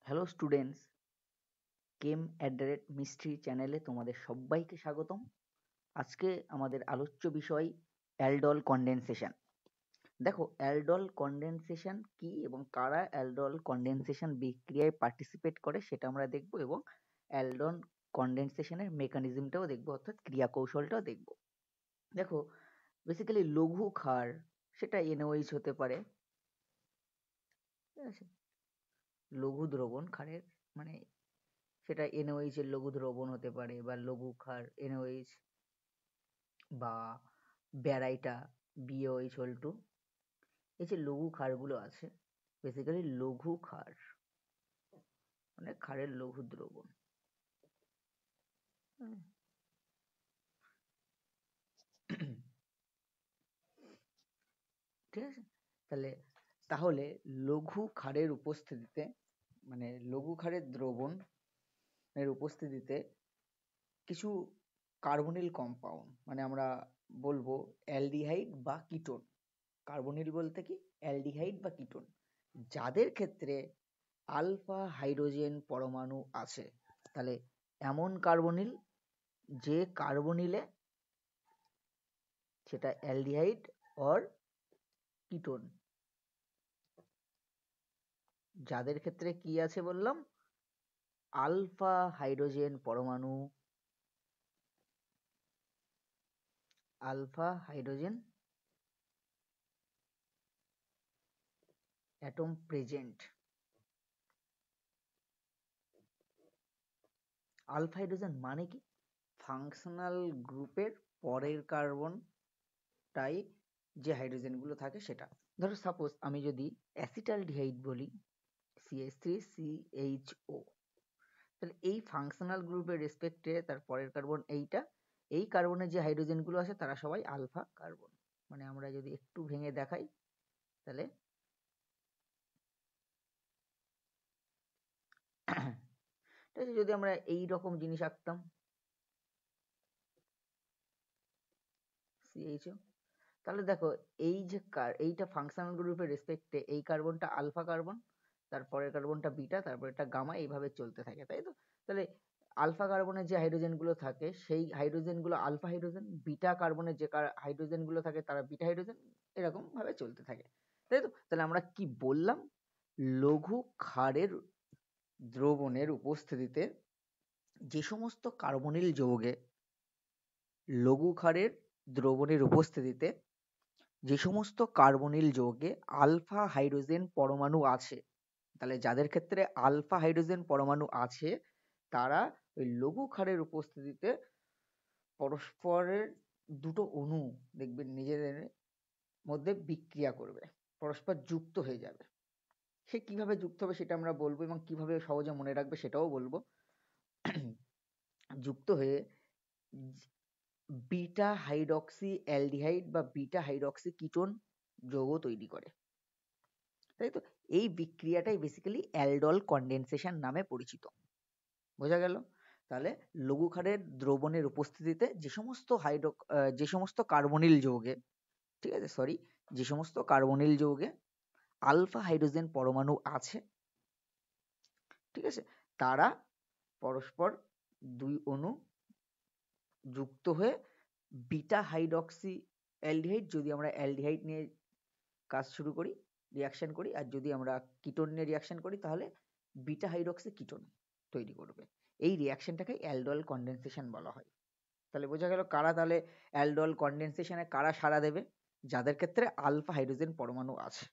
Hello students, কেম @mystery চ্যানেলে তোমাদের সবাইকে স্বাগতম। আজকে আমাদের আলোচ্য বিষয় অ্যালডল কনডেনসেশন। দেখো, অ্যালডল কনডেনসেশন কি এবং কারা অ্যালডল কনডেনসেশন বিক্রিয়ায় পার্টিসিপেট করে সেটা আমরা দেখব, এবং অ্যালডল কনডেনসেশনের মেকানিজমটাও দেখব, অর্থাৎ ক্রিয়া কৌশলটাও দেখব। দেখো, বেসিক্যালি লঘু ক্ষার সেটা NaOH হতে পারে, ঠিক আছে? লঘু দ্রবণ ক্ষারের মানে সেটা NaOH এর লঘু দ্রবণ হতে পারে, বা লঘু ক্ষার NaOH, বা ব্যারাইটা BaOH. এই যে লঘু ক্ষারগুলো আছে, বেসিক্যালি লঘু ক্ষার মানে ক্ষারের লঘু দ্রবণ। হুম। ঠিক আছে, তাহলে লঘু ক্ষারের উপস্থিতিতে, মানে লঘু ক্ষারের দ্রবণ এর উপস্থিতিতে কিছু কার্বনিল কম্পাউন্ড, মানে আমরা বলবো অ্যালডিহাইড বা কিটোন। কার্বনিল বলতে কি, অ্যালডিহাইড বা কিটোন, যাদের ক্ষেত্রে আলফা হাইড্রোজেন পরমাণু আছে। তাহলে এমন কার্বনিল যে কার্বনিলে সেটা অ্যালডিহাইড অর কিটোন, যাদের ক্ষেত্রে কি আছে বললাম, আলফা হাইড্রোজেন পরমাণু, alpha hydrogen atom present. Alpha hydrogen মানে কি, ফাংশনাল গ্রুপের পরের কার্বনটাই যে হাইড্রোজেনগুলো থাকে সেটা। ধরো সাপোজ আমি যদি অ্যাসিটালডিহাইড বলি, CH3CHO, তাহলে এই ফাংশনাল গ্রুপের রেসপেক্টে তার পরের কার্বন এইটা, এই কার্বনের যে হাইড্রোজেনগুলো আছে তারা সবাই আলফা কার্বন। মানে আমরা যদি একটু ভেঙে দেখাই, তাহলে ঠিক আছে, যদি আমরা এই রকম জিনিস আঁকতাম, CHO, তাহলে দেখো এই যে এইটা ফাংশনাল গ্রুপের রেসপেক্টে এই কার্বনটা আলফা কার্বন, তারপরের কার্বনটা বিটা, তারপর এটা গামা, এইভাবে চলতে থাকে, তাই তো? তাহলে আলফা কার্বনের যে হাইড্রোজেনগুলো থাকে সেই হাইড্রোজেনগুলো আলফা হাইড্রোজেন, বিটা কার্বনের যে হাইড্রোজেনগুলো থাকে তারা বিটা হাইড্রোজেন, এরকম ভাবে চলতে থাকে, তাই তো? তাহলে আমরা কি বললাম, লঘু ক্ষারের দ্রবণের উপস্থিতিতে যে সমস্ত কার্বনিল যৌগে, লঘু ক্ষারের দ্রবণের উপস্থিতিতে যে সমস্ত কার্বনিল যৌগে আলফা হাইড্রোজেন পরমাণু আছে, তাহলে যাদের ক্ষেত্রে আলফা হাইড্রোজেন পরমাণু আছে তারা ওই লঘু ক্ষারের উপস্থিতিতে পরস্পরের দুটো অণু দেখবেন নিজেদের মধ্যে বিক্রিয়া করবে, পরস্পর যুক্ত হয়ে যাবে। সে কিভাবে যুক্ত হবে সেটা আমরা বলবো, এবং কিভাবে সহজে মনে রাখবে সেটাও বলবো। যুক্ত হয়ে বিটা হাইড্রক্সি অ্যালডিহাইড বা বিটা হাইড্রক্সি কিটোন যৌগ তৈরি করে, তাই তো? এই বিক্রিয়াটাই বেসিক্যালি অ্যালডল কনডেনসেশন নামে পরিচিত। বোঝা গেল? তাহলে লঘু ক্ষারের দ্রবণের উপস্থিতিতে যে সমস্ত কার্বনিল যৌগে, ঠিক আছে, সরি, যে সমস্ত কার্বনিল যৌগে আলফা হাইড্রোজেন পরমাণু আছে, ঠিক আছে, তারা পরস্পর দুই অণু যুক্ত হয়ে বিটা হাইড্রক্সি অ্যালডিহাইড, যদি আমরা অ্যালডিহাইড নিয়ে কাজ শুরু করি, রিয়াকশন করি, আর যদি আমরা কিটোন নিয়ে রিয়াকশন করি তাহলে বিটা হাইড্রক্সি কিটোন তৈরি করবে। এই রিয়াকশনটাকে অ্যালডল কনডেনসেশন বলা হয়। তাহলে বোঝা গেল কারা তাহলে অ্যালডল কনডেনসেশনে কারা সাড়া দেবে, যাদের ক্ষেত্রে আলফা হাইড্রোজেন পরমাণু আছে।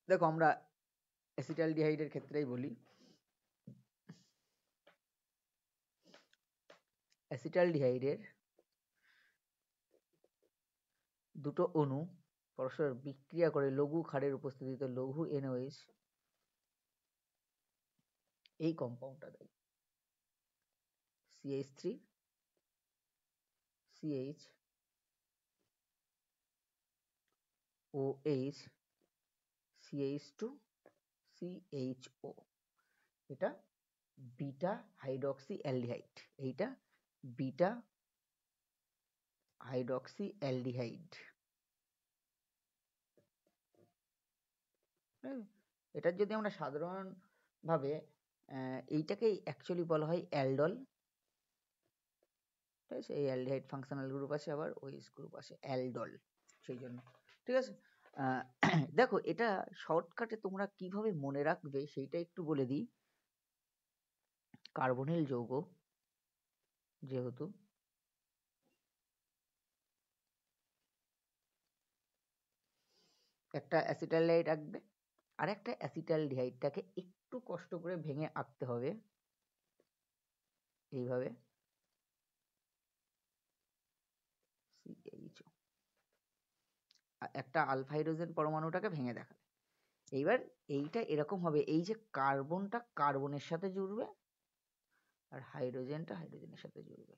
দেখো, আমরা অ্যাসিটালডিহাইডের ক্ষেত্রেই বলি, অ্যাসিটালডিহাইডের দুটো অণু পরস্পর বিক্রিয়া করে লঘু ক্ষারের উপস্থিতিতে লঘু NaOH এই কম্পাউন্ডটা দেয়, CH3 CH OH CH2 CHO। এটা বিটা হাইড্রক্সি অ্যালডিহাইড, এইটা বিটা হাইড্রক্সি অ্যালডিহাইড। এটার যদি আমরা সাধারণ ভাবে এইটাকেই অ্যাকচুয়ালি বলা হয় অ্যালডল। ঠিক আছে, এই অ্যালডিহাইড ফাংশনাল গ্রুপ আছে, আবার ওএইচ গ্রুপ আছে, অ্যালডল সেই জন্য। ঠিক আছে, দেখো এটা শর্টকাটে তোমরা কিভাবে মনে রাখবে সেইটা একটু বলে দিই। কার্বনিল যৌগ যেহেতু একটা অ্যাসিটালডিহাইড আঁকবে, আর একটা অ্যাসিটালডিহাইডটাকে একটু কষ্ট করে ভেঙে আঁকতে হবে এইভাবে, CHO একটা আলফা হাইড্রোজেন পরমাণুটাকে ভেঙে দেখাবে। এইবার এইটা এরকম হবে, এই যে কার্বনটা কার্বনের সাথে জুড়বে আর হাইড্রোজেনটা হাইড্রোজেনের সাথে জুড়বে,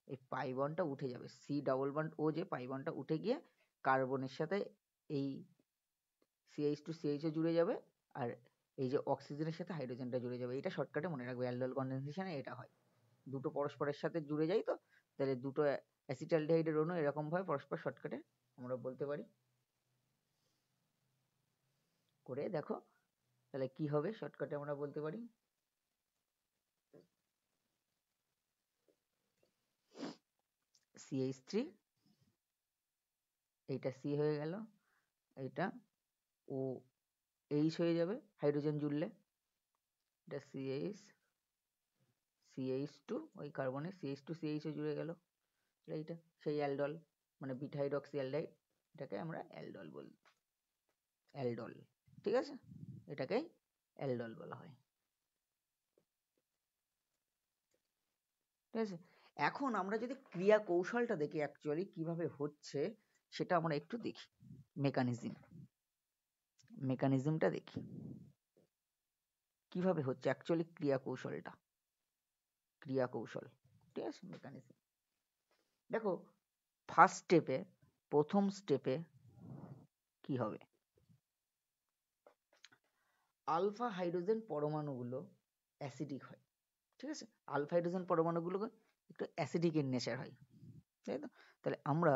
এই পাই বন্ডটা উঠে যাবে, সি ডাবল বন্ড ও যে পাই বন্ডটা উঠে গিয়ে কার্বনের সাথে এই CH2CHও জুড়ে যাবে, আর এই যে অক্সিজেনের সাথে হাইড্রোজেনটা জুড়ে যাবে। এটা শর্টকাটে মনে রাখবে, অ্যালডোল কনডেনসেশনে এটা হয়, দুটো পরস্পরের সাথে জুড়ে যায়, তো তাহলে দুটো অ্যাসিটালডিহাইডের অণু এরকম ভাবে পরস্পর শর্টকাটে আমরা বলতে পারি। করে দেখো তাহলে কি হবে, শর্টকাটে আমরা বলতে পারি CH3, এইটা C হয়ে গেল, এইটা ও H হয়ে যাবে হাইড্রোজেন জুড়লে, এটা CH2, ওই কার্বনে CH2CH ও জুড়ে গেল, এইটা সেই অ্যালডল, মানে বিটা হাইড্রক্সি অ্যালডাইড, এটাকে আমরা অ্যালডল বলি, অ্যালডল। ঠিক আছে, এটাকেই অ্যালডল বলা হয়। ঠিক আছে, এখন আমরা যদি ক্রিয়া কৌশলটা দেখি অ্যাকচুয়ালি কিভাবে হচ্ছে, সেটা আমরা একটু দেখি, মেকানিজমটা দেখি কিভাবে হচ্ছে অ্যাকচুয়ালি ক্রিয়া কৌশলটা, ক্রিয়া কৌশল। ঠিক আছে, মেকানিজম দেখো, ফার্স্ট স্টেপে, প্রথম স্টেপে কি হবে, আলফা হাইড্রোজেন পরমাণুগুলো অ্যাসিডিক হয়। ঠিক আছে, আলফা হাইড্রোজেন পরমাণুগুলো একটু অ্যাসিডিক ইন নেচার হয়, তাই তো? তাহলে আমরা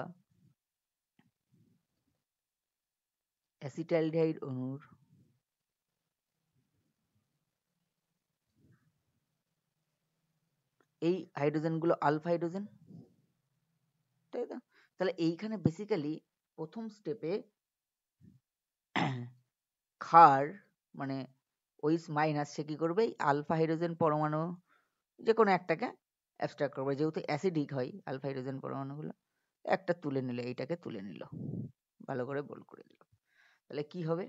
অ্যাসিটালডিহাইড অণুর এই হাইড্রোজেনগুলো আলফা হাইড্রোজেন, তাই তো? তাহলে এইখানে বেসিক্যালি প্রথম স্টেপে ক্ষার মানে ওইস মাইনাস সে কি করবে, এই আলফা হাইড্রোজেন পরমাণু যে কোনো একটাকে অ্যাবস্ট্রাক্ট করবে, যেহেতু অ্যাসিডিক হয় আলফা হাইড্রোজেন পরমাণুগুলো, একটা তুলে নিল, এইটাকে তুলে নিল, ভালো করে বোল্ড করে দিল। তাহলে কি হবে,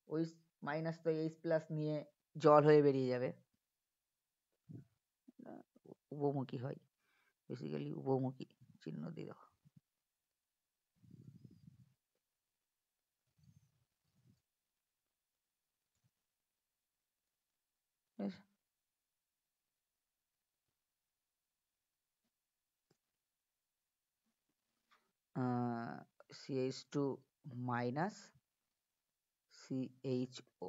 ওইস মাইনাস তো এইচ প্লাস নিয়ে জল হয়ে বেরিয়ে যাবে, উভমুখী হয়, বেসিক্যালি উভমুখী চিহ্ন দিয়ে দেখো, CH2 মাইনাস CHO।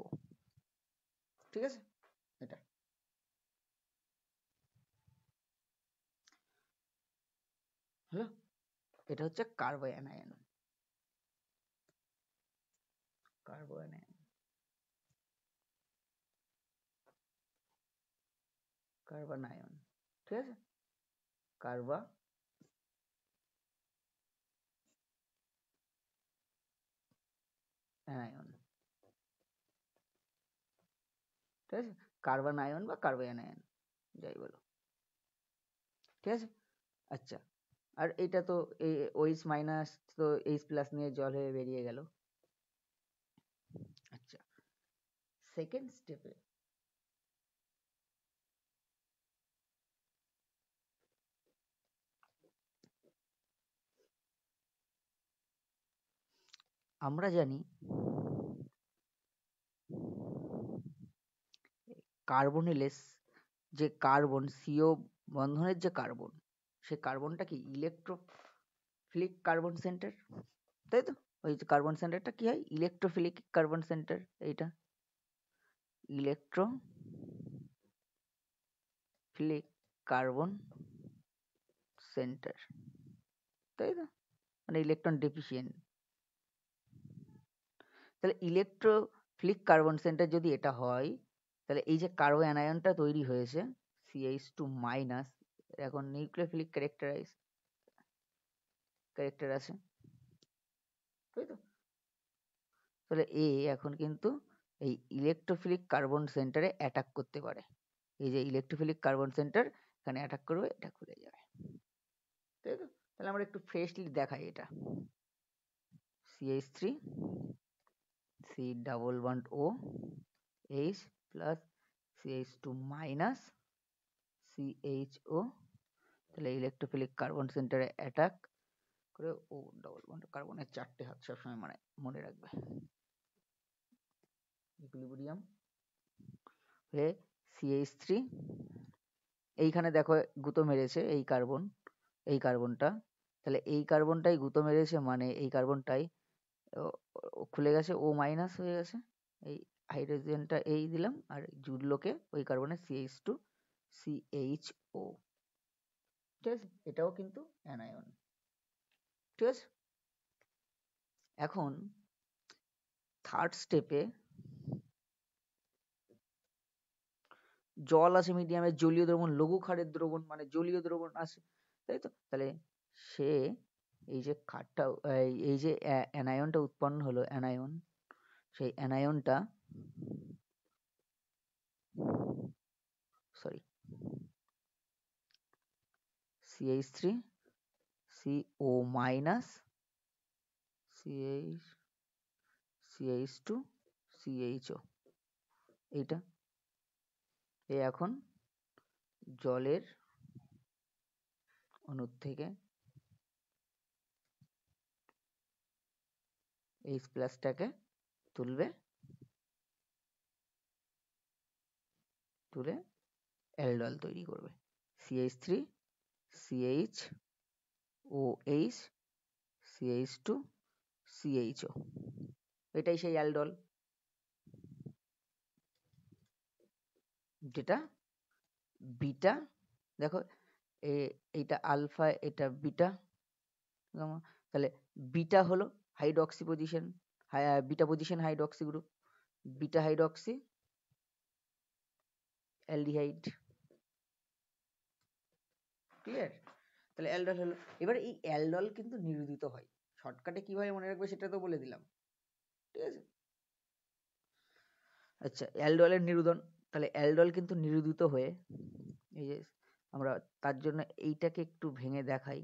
ঠিক আছে, এটা হলো, এটা হচ্ছে কার্বোঅ্যানায়ন, কার্বোঅ্যানায়ন, কার্বনায়ন। ঠিক আছে, কার্বা অ্যানায়ন। ঠিক আছে, কার্বন আয়ন বা কার্বোঅ্যানায়ন যাই বলো। ঠিক আছে, আচ্ছা, আর এটা তো OH মাইনাস তো H প্লাস নিয়ে জল হয়ে বেরিয়ে গেল। আচ্ছা, সেকেন্ড স্টেপে আমরা জানি কার্বনিলেস যে কার্বন, CO বন্ধনের যে কার্বন, সে কার্বনটা কি ইলেকট্রোফিলিক কার্বন সেন্টার, তাই তো? ওই যে কার্বন সেন্টারটা কি হয়, ইলেকট্রোফিলিক কার্বন সেন্টার, এইটা ইলেকট্রোফিলিক কার্বন সেন্টার, তাই তো? মানে ইলেকট্রন ডেফিসিয়েন্ট। তাহলে ফ্লিক কার্বন সেন্টার যদি এটা হয়, তাহলে এই যে কার্বো অ্যানায়নটা তৈরি হয়েছে CH2 মাইনাস, এখন নিউক্লিওফিলিক ক্যারেক্টার আছে, তাই তো? তাহলে এ এখন কিন্তু এই ইলেকট্রোফিলিক কার্বন সেন্টারে অ্যাটাক করতে পারে। এই যে ইলেকট্রোফিলিক কার্বন সেন্টার এখানে অ্যাটাক করবে, এটা খুলে যাবে, তাই তো? তাহলে আমরা একটু ফ্রেশলি দেখাই এটা। CH3 C double bond O H plus CH2 minus CHO, তাহলে ইলেকট্রোফিলিক কার্বন সেন্টারে অ্যাটাক করে ও ডাবল বন্ড, কার্বনের 4টে হাত সবসময় মনে রাখবে। ইকুইলিব্রিয়াম হয়ে CH3, এইখানে দেখো গুঁতো মেরেছে এই কার্বনটা, তাহলে এই কার্বনটাই গুঁতো মেরেছে, মানে এই কার্বনটাই খুলে গেছে, ও মাইনাস হয়ে গেছে, এই হাইড্রোজেনটা এই দিলাম আর জুড়লোকে ওই কার্বনের CH2 CHO, ঠিক আছে? এটাও কিন্তু অ্যানায়ন, ঠিক আছে? এখন থার্ড স্টেপে জল আছে মিডিয়ামে, জলীয় দ্রবণ, লঘু ক্ষারের দ্রবণ মানে জলীয় দ্রবণ আছে, তাই তো? তাহলে সে এই যে ক্ষারটা, এই যে অ্যানায়নটা উৎপন্ন হলো, অ্যানায়ন, সেই অ্যানায়নটা sorry CH3 CO minus CH2 CHO, এইটা এ এখন জলের অণুর থেকে H প্লাসটাকে তুলে অ্যালডল তৈরি করবে, CH3 CHOH CH2 CHO, এটাই সেই অ্যালডল, যেটা বিটা, দেখো এইটা আলফা, এটা বিটা, তাহলে বিটা হলো hydroxy position, beta position hydroxy group, beta hydroxy aldehyde, clear? তাহলে অ্যালডল হলো। এবার এই অ্যালডল কিন্তু নিরুদিত হয়, শর্টকাটে কিভাবে মনে রাখবে সেটা তো বলে দিলাম, ঠিক আছে? আচ্ছা, অ্যালডলের নিরুদন, তাহলে অ্যালডল কিন্তু নিরুদিত হয়ে, এই যে আমরা তার জন্য এইটাকে একটু ভেঙে দেখাই,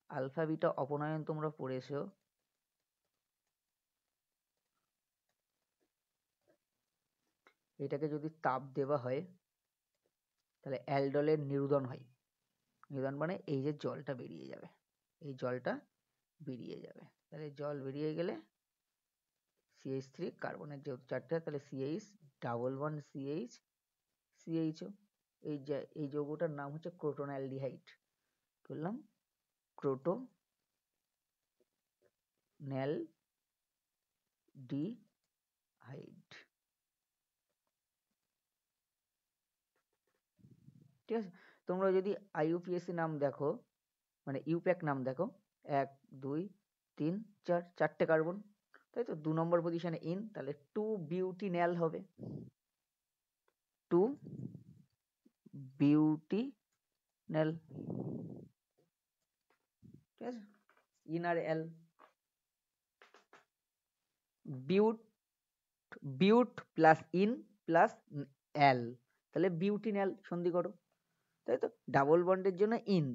আলফা বিটা অপনয়ন তোমরা পড়েছো, এটাকে যদি তাপ দেওয়া হয় তাহলে অ্যালডলের নিরুদন হয়, নিরুদন মানে এই যে জলটা বেরিয়ে যাবে, এই জলটা বেরিয়ে যাবে, তাহলে জল বেরিয়ে গেলে CH3 কার্বনের যেহেতু 4টে, তাহলে CH ডাবল বন্ড CHO, এই যৌগটার নাম হচ্ছে ক্রোটোনালডিহাইড, বললাম ক্রোটোনালডিহাইড, ঠিক আছে? তোমরা যদি IUPAC নাম দেখো, মানে ইউপ্যাক নাম দেখো, 1 2 3 4, 4টে কার্বন, তাই তো? 2 নম্বর পজিশনে ইন, তাহলে 2 বিউটিন্যাল হবে, 2 বিউটিন্যাল, ঠিক আছে? ইন আর al, but plus en plus al, তাহলে বিউটিন্যাল সন্ধি করো, তাই তো? ডাবল বন্ডের জন্য ইন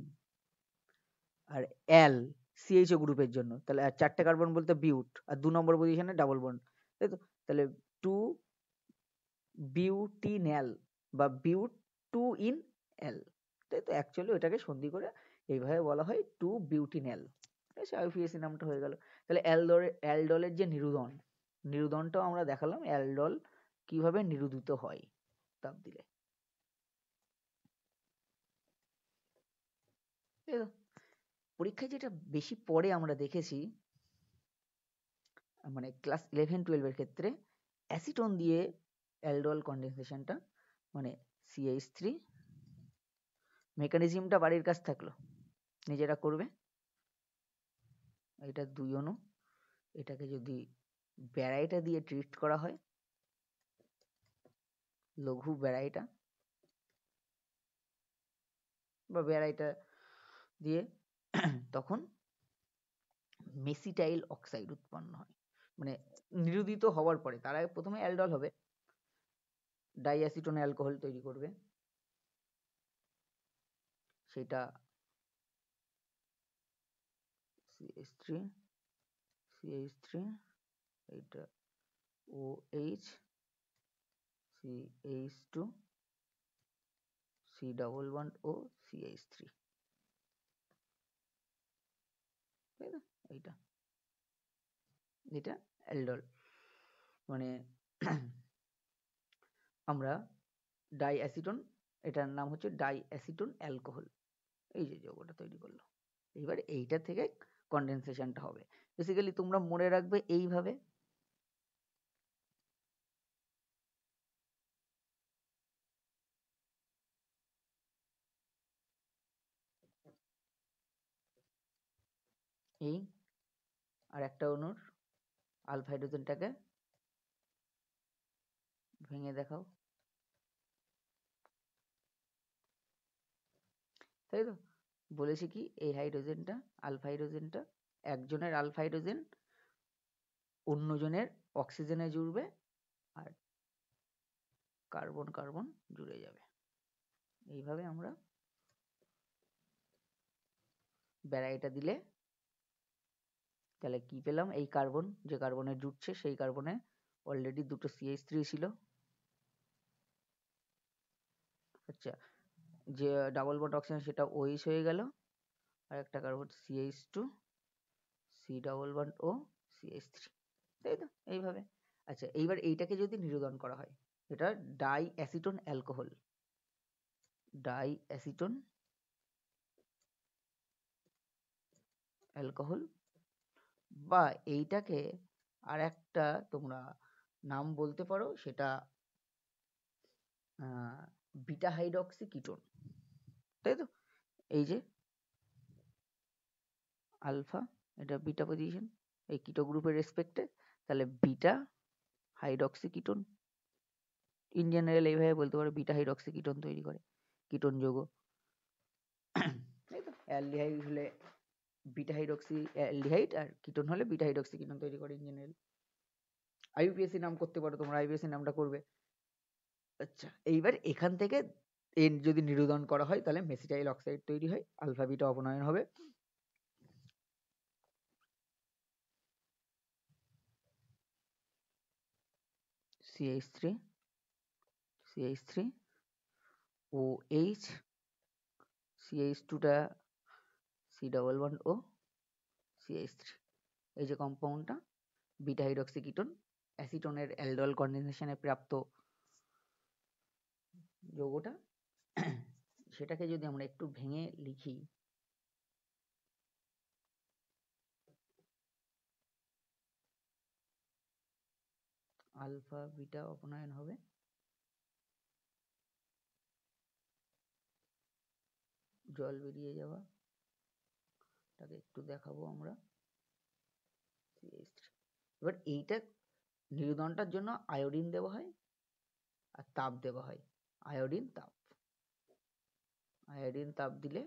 আর এল CHO গ্রুপের জন্য, তাহলে 4টে কার্বন বলতে বিউট, আর 2 নম্বর পজিশনে ডাবল বন্ড, তাই তো? তাহলে 2 বিউটিন্যাল বা বিউট 2 ইন এল, তাই তো? অ্যাকচুয়ালি ওটাকে সন্ধি করে এইভাবে বলা হয় 2 বিউটিন্যাল, ঠিক আছে? IUPAC নামটা হয়ে গেল। তাহলে অ্যালডলের যে নিরুদনটাও আমরা দেখালাম, অ্যালডল কিভাবে নিরুদিত হয় তাপ দিলে, তাই তো? পরীক্ষায় যেটা বেশি পরে আমরা দেখেছি, মানে ক্লাস 11-12 ক্ষেত্রে অ্যাসিটন দিয়ে অ্যালডল কনডেনসেশনটা, মানে CH3, মেকানিজমটা বাড়ির কাছ থাকলো, নিজেরা করবে, এটা 2 অণু, এটাকে যদি ব্যারাইটা দিয়ে ট্রিট করা হয়, লঘু ব্যারাইটা বা ব্যারাইটা দিয়ে তখন মেসিটাইল অক্সাইড উৎপন্ন হয়। মানে নিরোদিত হওয়ার পরে, তার আগে প্রথমে অ্যালডল হবে, ডাইঅ্যাসিটোন অ্যালকোহল তৈরি করবে, সেটা CH3 CH3 এটা OH CH2 C double bond O CH3, তাই না? এইটা এটা অ্যালডল। মানে আমরা ডাইঅ্যাসিটোন, এটার নাম হচ্ছে ডাইঅ্যাসিটোন অ্যালকোহল, এই যে যৌগটা তৈরি করলো। এবার এইটা থেকে কনডেনসেশনটা হবে। বেসিক্যালি তোমরা মনে রাখবে এইভাবে, এই আর একটা অণুর আলফা হাইড্রোজেনটাকে ভেঙে দেখাও, তাই তো? বলেছি কি এই হাইড্রোজেনটা, আলফা হাইড্রোজেনটা, একজনের আলফা হাইড্রোজেন অন্যজনের অক্সিজেনে জুড়বে আর কার্বন কার্বন জুড়ে যাবে। এইভাবে আমরা ব্যারাইটা দিলে তাহলে কি পেলাম, এই কার্বন যে কার্বনে জুটছে সেই কার্বনে অলরেডি দুটো CH3 ছিল, আচ্ছা, যে ডাবল বন্ড অক্সিজেন সেটা OH হয়ে গেল, আর একটা carbon CH2 C double bond O CH3, তাই তো? এইভাবে। আচ্ছা, এইবার এইটাকে যদি নিরোধন করা হয়, এটা ডাইঅ্যাসিটোন অ্যালকোহল, ডাইঅ্যাসিটোন অ্যালকোহল, বা এইটাকে আর একটা তোমরা নাম বলতে পারো, সেটা বিটা হাইড্রক্সি কিটোন, তাই তো? এই যে আলফা, এটা বিটা পজিশন এই কিটো গ্রুপের রেসপেক্টে, তাহলে beta hydroxy ketone, in general এইভাবে বলতে পারো বিটা হাইড্রক্সি কিটোন তৈরি করে, কিটোন যৌগ, তাই তো? অ্যালডিহাইড হলে বিটা হাইড্রক্সি অ্যালডিহাইড, আর কিটোন হলে বিটা হাইড্রক্সি কিটোন তৈরি করে ইন জেনারেল। IUPAC নাম করতে পারো তোমরা, IUPAC নামটা করবে। আচ্ছা, এইবার এখান থেকে এর যদি নিরোধন করা হয় তাহলে মেসিটাইল অক্সাইড তৈরি হয়, আলফা বিটা অপনয়ন হবে, CH3 CH3 OH CH2 টা C double bond O CH3, এই যে কম্পাউন্ডটা বিটা হাইড্রক্সি কিটোন, অ্যাসিটোনের অ্যালডল কন্ডেনসেশনে প্রাপ্ত যৌগটা, সেটাকে যদি আমরা একটু ভেঙে লিখি, আলফা বিটা অপনয়ন হবে, জল বেরিয়ে যাওয়া, তাকে একটু দেখাবো আমরা CH3। এবার এইটা নিরোধনটার জন্য আয়োডিন দেওয়া হয় আর তাপ দেওয়া হয়, আয়োডিন তাপ, আয়োডিন তাপ দিলে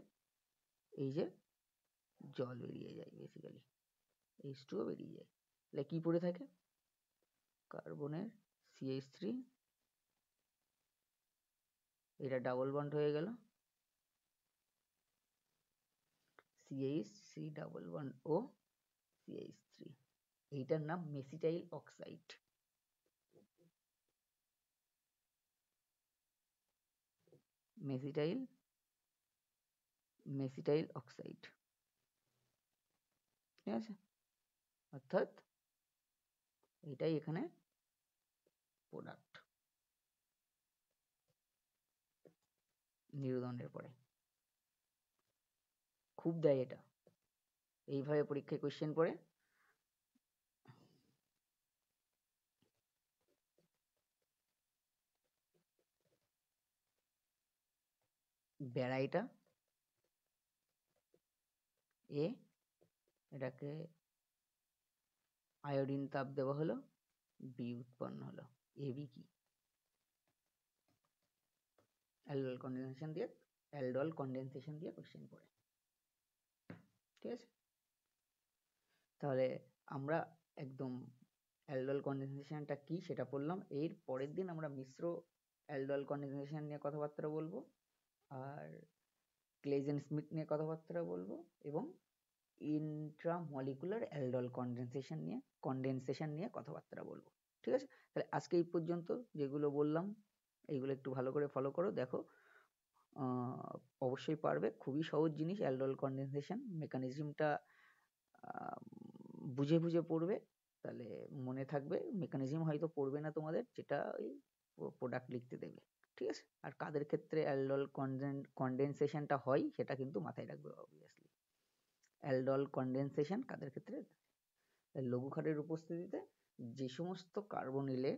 এই যে জল বেরিয়ে যায়, বেসিক্যালি H2O বেরিয়ে যায়, তাহলে কি পড়ে থাকে, কার্বনের CH3, এটা ডাবল বন্ড হয়ে গেল, CH C double bond O CH3, এইটার নাম মেসিটাইল অক্সাইড, মেসিটাইল মেসিটাইল অক্সাইড, ঠিক আছে? অর্থাৎ এটাই এখানে প্রোডাক্ট নিরোধনের পরে। খুব দেয় এটা, এইভাবে পরীক্ষায় কোশ্চেন করে। ব্যারাইটা এ, এটাকে আয়োডিন তাপ দেওয়া হলো, বি উৎপন্ন হলো। এবি কি? অ্যালডোল কন্ডেনসেশন দিয়ে কোশ্চেন পড়ে। ঠিক আছে, তাহলে আমরা একদম অ্যালডোল কন্ডেনসেশনটা কি সেটা পড়লাম। এর পরের দিন আমরা মিশ্র অ্যালডোল কন্ডেনসেশন নিয়ে কথাবার্তা বলবো, আর ক্লেজেন স্মিথ নিয়ে কথাবার্তা বলবো, এবং ইন্ট্রামলিকুলার অ্যালডোল কন্ডেনসেশন নিয়ে কথাবার্তা বলবো। ঠিক আছে, তাহলে আজকে এই পর্যন্ত। যেগুলো বললাম এইগুলো একটু ভালো করে ফলো করো, দেখো অবশ্যই পারবে। খুবই সহজ জিনিস অ্যালডোল কন্ডেনসেশন, মেকানিজমটা বুঝে বুঝে পড়বে, তাহলে মনে থাকবে। মেকানিজম হয়তো পড়বে না তোমাদের, যেটা ওই প্রোডাক্ট লিখতে দেবে। ঠিক আছে, আর কাদের ক্ষেত্রে অ্যালডোল কন্ডেনসেশনটা হয় সেটা কিন্তু মাথায় রাখবে অবভিয়াসলি। অ্যালডোল কন্ডেনসেশন কাদের ক্ষেত্রে? লঘু ক্ষারের উপস্থিতিতে যে সমস্ত কার্বনিলে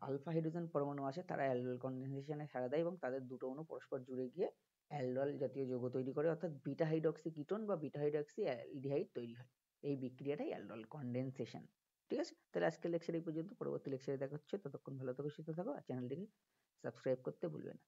আলফা হাইড্রোজেন পরমাণু আছে তারা অ্যালডোল কন্ডেনসেশনে সাড়া দেয় এবং তাদের দুটো অণু পরস্পর জুড়ে গিয়ে অ্যালডোল জাতীয় যৌগ তৈরি করে, অর্থাৎ বিটা হাইড্রক্সি কিটোন বা বিটা হাইড্রক্সি অ্যালডিহাইড তৈরি হয়। এই বিক্রিয়াটাই অ্যালডোল কন্ডেনসেশন। ঠিক আছে, তাহলে আজকের লেকচার এই পর্যন্ত। পরবর্তী লেকচারে দেখা হচ্ছে, ততক্ষণ ভালো থাকো, সুস্থ থাকো, আর চ্যানেলটিকে সাবস্ক্রাইব করতে ভুলবে না।